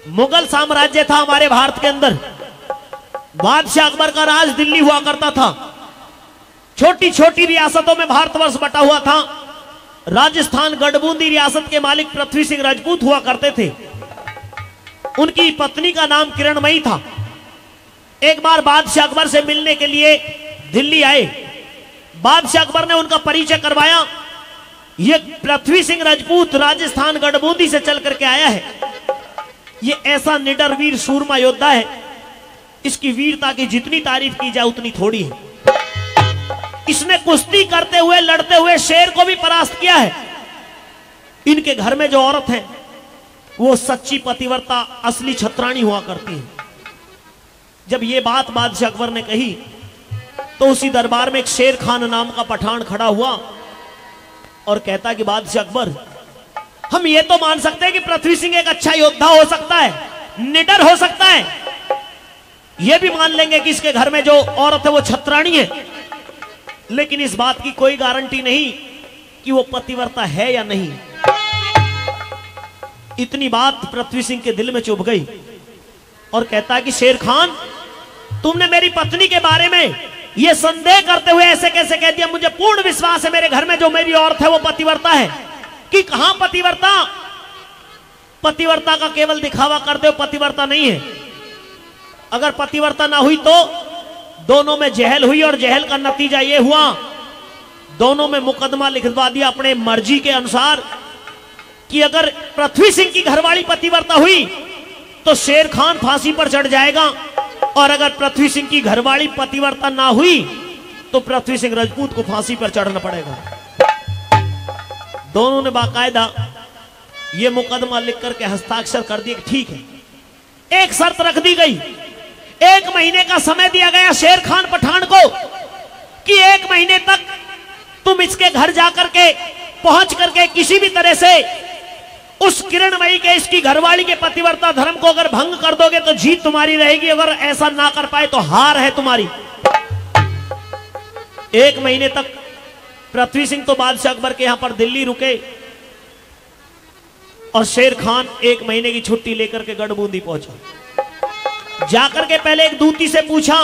मुगल साम्राज्य था हमारे भारत के अंदर। बादशाह अकबर का राज दिल्ली हुआ करता था। छोटी छोटी रियासतों में भारतवर्ष बटा हुआ था। राजस्थान गढ़बूंदी रियासत के मालिक पृथ्वी सिंह राजपूत हुआ करते थे। उनकी पत्नी का नाम किरणमयी था। एक बार बादशाह अकबर से मिलने के लिए दिल्ली आए। बादशाह अकबर ने उनका परिचय करवाया। ये पृथ्वी सिंह राजपूत राजस्थान गढ़बूंदी से चल करके आया है। ये ऐसा निडर वीर सूरमा योद्धा है, इसकी वीरता की जितनी तारीफ की जाए उतनी थोड़ी है। इसने कुश्ती करते हुए लड़ते हुए शेर को भी परास्त किया है। इनके घर में जो औरत है वो सच्ची पतिव्रता असली छत्राणी हुआ करती है। जब ये बात बादशाह अकबर ने कही तो उसी दरबार में एक शेर खान नाम का पठान खड़ा हुआ और कहता कि बादशाह अकबर, हम ये तो मान सकते हैं कि पृथ्वी सिंह एक अच्छा योद्धा हो सकता है, निडर हो सकता है। ये भी मान लेंगे कि इसके घर में जो औरत है वो छत्राणी है, लेकिन इस बात की कोई गारंटी नहीं कि वो पतिव्रता है या नहीं। इतनी बात पृथ्वी सिंह के दिल में चुभ गई और कहता है कि शेर खान, तुमने मेरी पत्नी के बारे में यह संदेह करते हुए ऐसे कैसे कह दिया? मुझे पूर्ण विश्वास है मेरे घर में जो मेरी औरत है वो पतिव्रता है। कि कहां पतिव्रता? पतिव्रता का केवल दिखावा करते हो, पतिव्रता नहीं है। अगर पतिव्रता ना हुई तो दोनों में जहल हुई और जहल का नतीजा यह हुआ दोनों में मुकदमा लिखवा दिया अपने मर्जी के अनुसार कि अगर पृथ्वी सिंह की घरवाली पतिव्रता हुई तो शेर खान फांसी पर चढ़ जाएगा, और अगर पृथ्वी सिंह की घरवाली पतिव्रता ना हुई तो पृथ्वी सिंह राजपूत को फांसी पर चढ़ना पड़ेगा। दोनों ने बाकायदा यह मुकदमा लिख करके हस्ताक्षर कर दिए। ठीक है। एक शर्त रख दी गई, 1 महीने का समय दिया गया शेर खान पठान को कि 1 महीने तक तुम इसके घर जाकर के पहुंच करके किसी भी तरह से उस किरणमयी के इसकी घरवाली के पतिव्रता धर्म को अगर भंग कर दोगे तो जीत तुम्हारी रहेगी, अगर ऐसा ना कर पाए तो हार है तुम्हारी। 1 महीने तक पृथ्वी सिंह तो बादशाह अकबर के यहां पर दिल्ली रुके और शेर खान 1 महीने की छुट्टी लेकर के गढ़बूंदी पहुंचा। जाकर के पहले एक दूती से पूछा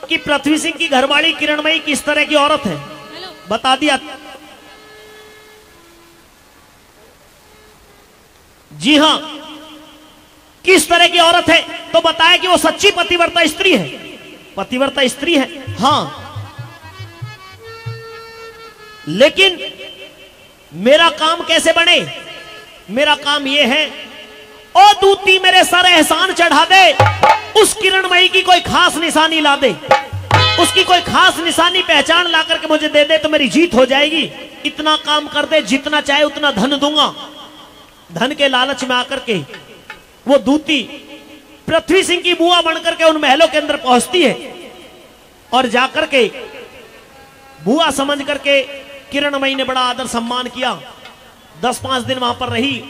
कि पृथ्वी सिंह की घरवाली किरणमयी किस तरह की औरत है। बता दिया। जी हां, किस तरह की औरत है? तो बताया कि वो सच्ची पतिव्रता स्त्री है। पतिव्रता स्त्री है, हां, लेकिन मेरा काम कैसे बने? मेरा काम यह है, ओ दूती मेरे सर एहसान चढ़ा दे, उस किरणमयी की कोई खास निशानी ला दे, उसकी कोई खास निशानी पहचान ला करके मुझे दे दे तो मेरी जीत हो जाएगी। इतना काम कर दे, जितना चाहे उतना धन दूंगा। धन के लालच में आकर के वो दूती पृथ्वी सिंह की बुआ बनकर के उन महलों के अंदर पहुंचती है और जाकर के बुआ समझ करके किरणमयी ने बड़ा आदर सम्मान किया। 10-5 दिन वहां पर रही।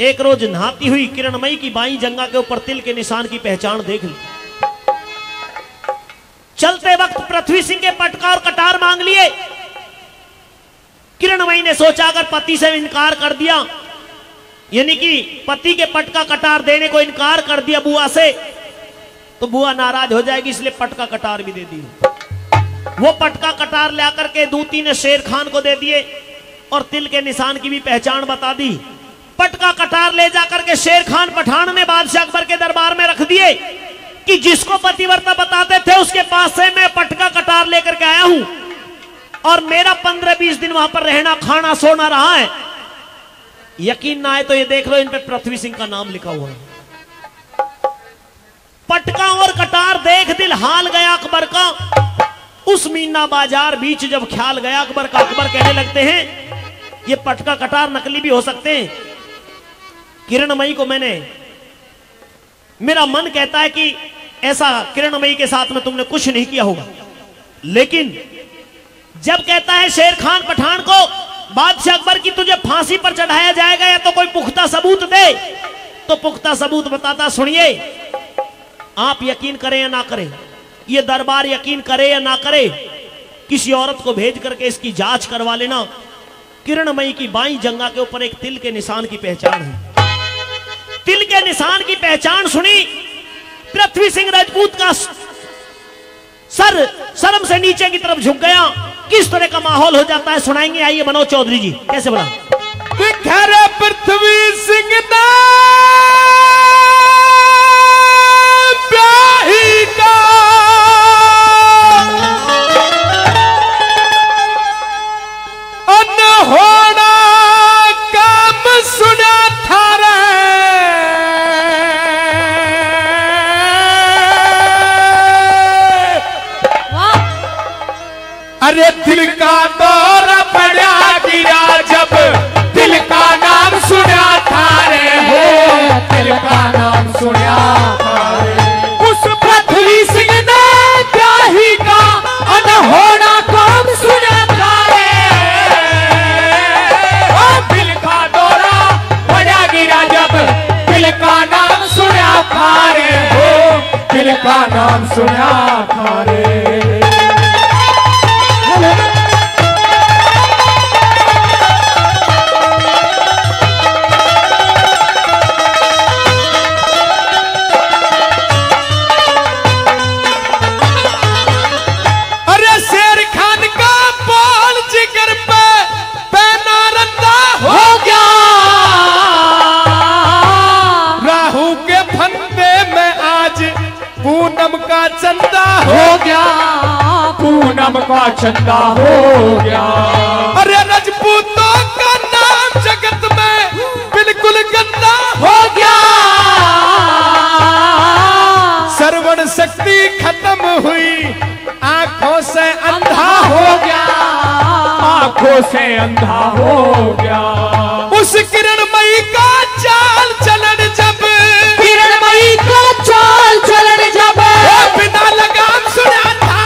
एक रोज नहाती हुई किरणमयी की बाई जंगा के ऊपर तिल के निशान की पहचान देख ली। चलते वक्त पृथ्वी सिंह के पटका और कटार मांग लिए। किरणमयी ने सोचा अगर पति से इनकार कर दिया, यानी कि पति के पटका कटार देने को इनकार कर दिया बुआ से, तो बुआ नाराज हो जाएगी, इसलिए पटका कटार भी दे दिया। वो पटका कटार ला करके दूती ने शेर खान को दे दिए और तिल के निशान की भी पहचान बता दी। पटका कटार ले जाकर के शेर खान पठान ने बादशाह अकबर के दरबार में रख दिए कि जिसको पतिव्रता बताते थे उसके पास से मैं पटका कटार लेकर के आया हूं और मेरा 15-20 दिन वहां पर रहना खाना सोना रहा है। यकीन ना आए तो ये देख लो, इन पे पृथ्वी सिंह का नाम लिखा हुआ है। पटका और कटार देख दिल हाल गया अकबर का। उस मीना बाजार बीच जब ख्याल गया अकबर का, अकबर कहने लगते हैं ये पटका कटार नकली भी हो सकते हैं। किरणमयी को मेरा मन कहता है कि ऐसा किरणमयी के साथ में तुमने कुछ नहीं किया होगा, लेकिन जब कहता है शेर खान पठान को बादशाह अकबर की तुझे फांसी पर चढ़ाया जाएगा या तो कोई पुख्ता सबूत दे, तो पुख्ता सबूत बताता। सुनिए, आप यकीन करें या ना करें, ये दरबार यकीन करे या ना करे, किसी औरत को भेज करके इसकी जांच करवा लेना। किरणमयी की बाई जंगा के ऊपर एक तिल के निशान की पहचान है। तिल के निशान की पहचान सुनी, पृथ्वी सिंह राजपूत का सर शर्म से नीचे की तरफ झुक गया। किस तरह का माहौल हो जाता है सुनाएंगे, आइए मनोज चौधरी जी। कैसे बोला? पृथ्वी सिंह का अनहोना काम सुना था रे, अरे दिल का दौरा पड़ा गिरा जब दिल का नाम सुना था रे, हो दिल का नाम सुना था रे। उस पृथ्वी सिंह ने प्याही का अनहोना काम सुना था रे, ओ दिल का दौरा पड़ा गिरा जब दिल का नाम सुना था रे, हो दिल का नाम सुना था रे। पूनम का चंदा हो गया, पूनम का चंदा हो गया। अरे राजपूतों का नाम जगत में बिल्कुल गंदा हो गया, श्रवण शक्ति खत्म हुई, आंखों से अंधा हो गया, आंखों से अंधा हो गया। उस किरणमयी का चाल चलन जब, किरणमयी का चाल चलन जब बिना लगाम सुना था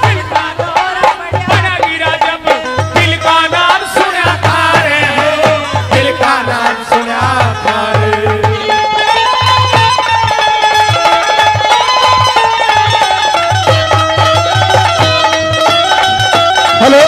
दिल का दौरा पड़ा गिरा जब दिल का नाम सुना था रे, दिल का नाम सुना था रे। हेलो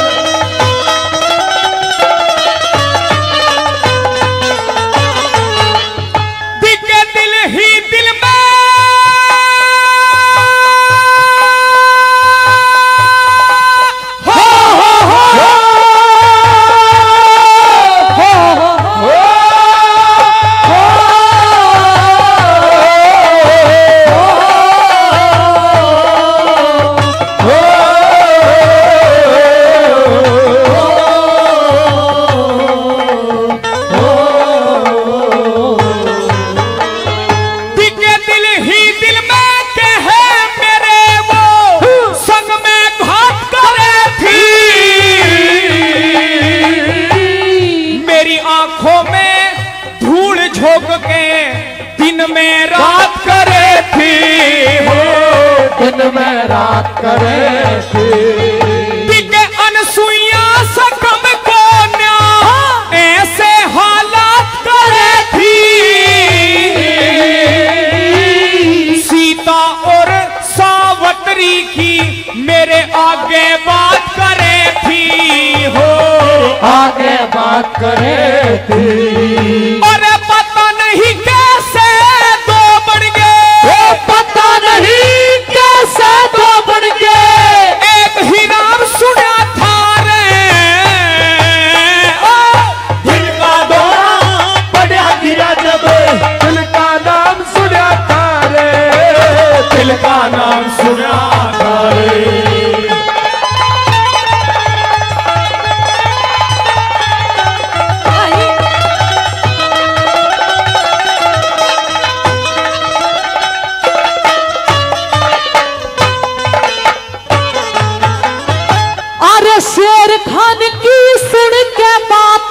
रात करे थी अनसुईया सकम को न्या ऐसे हालात करे थी, सीता और सावत्री की मेरे आगे बात करे थी, हो आगे बात करे थी। अरे पता नहीं कैसे दो बढ़ गए, पता नहीं कैसे दो बढ़ गए, एक ही नाम सुना था रे, दिल का दौरा पड़ा गिरा जब दिल का नाम सुना था रे, दिल का नाम सुना था रे। शेर खान की सुन के बात,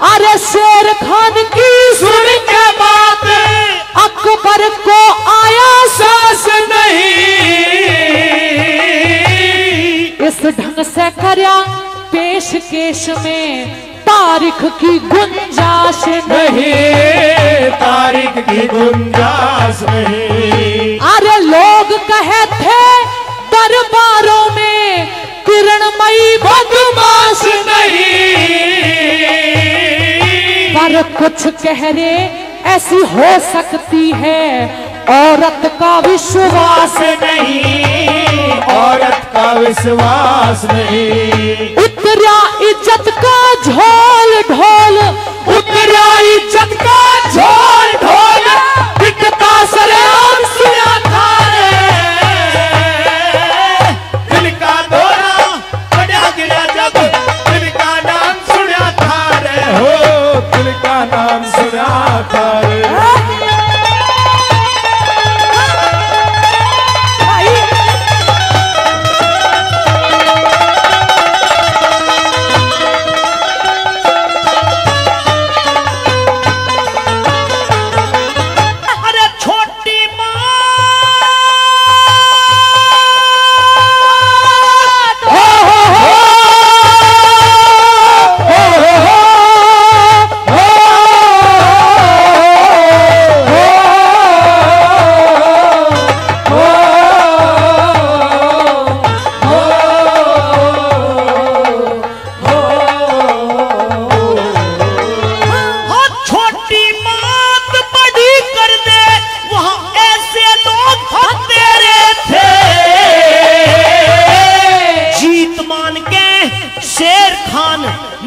अरे शेर खान की सुन के बात, अकबर को आया सांस नहीं, इस ढंग से करया पेश केश में तारीख की गुंजाइश नहीं, तारीख की गुंजाइश नहीं। अरे लोग कहे थे दरबारों में किरणमयी बदमाश नहीं, पर कुछ कह रे ऐसी हो सकती है, औरत का विश्वास नहीं, औरत का विश्वास नहीं। उतरा इज्जत का झोल ढोल, उतरा इज्जत का झोल ढोल, बिकता सरेआम सुना था रे। दिल का दौरा बढ़ा गिरा जब दिल का नाम सुना था रे। हो दिल का नाम सुना था रे।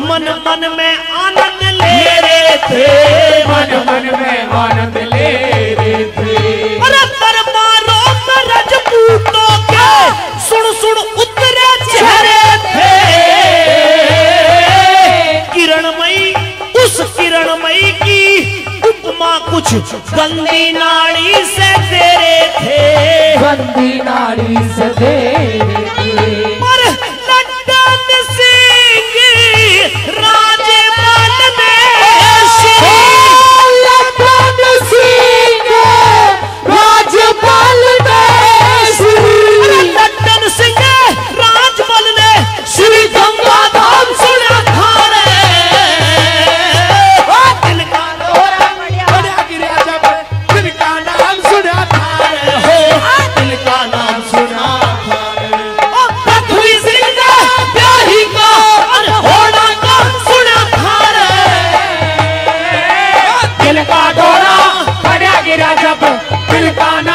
मन मन में आनंद ले रहे थे, मन मन में आनंद ले रहे थे। अरे दरबारों में रजपूतों के सुन सुन उतरे चेहरे थे। किरणमयी उस किरणमयी की उपमा कुछ गंदी नाड़ी से दे रहे थे, गंदी नाड़ी से दे रहे थे। पर लड्डन सिंह राजपाल में श्री, लड्डन सिंह राजपाल में श्री, लड्डन सिंह राजपाल ने श्री गंगा धाम सुना था रे। दिल का दौरा बढ़ा गिरा जब दिल का नाम सुना था रे। हो दिल का नाम सुना था रे। पृथ्वी सिंह ने ब्याही का अनहोना का सुना था रे। दिल का दौरा बढ़ा गिरा जब दिल का नाम